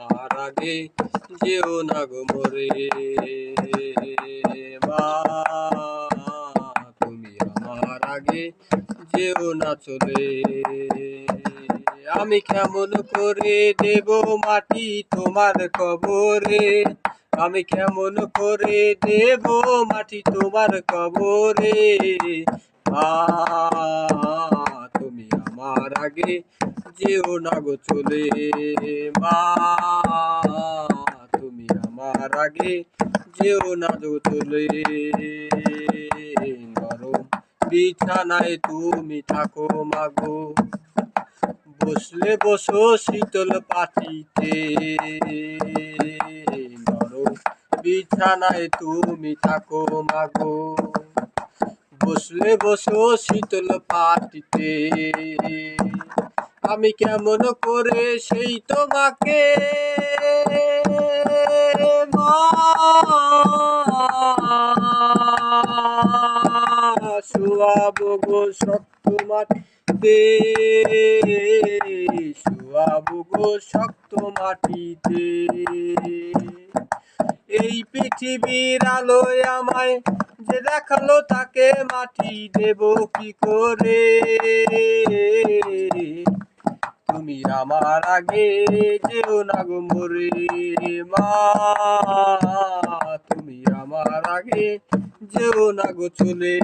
আমার আগে যেও না গো মরে। মা তুমি আমার আগে যেও না চলে। আমি কেমন করে দেব মাটি তোমার কবরে, আমি কেমন করে দেব মাটি তোমার কবরে। মা তুমি আমার আগে যেও না গো চলে। মা তুমি আমার আগে যেও না গো চলে। নরম বিছানায় তুমি থাকো মাগো, বসলে বসো শীতল পাটিতে। নরম বিছানায় তুমি থাকো মাগো, বসলে বসো শীতল পাটিতে। আমি কেমন করে সেই তোমাকে মা শুয়াবো গো শক্ত মাটিতে, শুয়াবো গো শক্ত মাটিতে। এই পৃথিবীর আলোয় আমায় যে দেখালো তাকে মাটি দেব কি করে। তুমি আমার আগে যেও না গো মরে। মা তুমি আমার আগে যেও না গো চলে।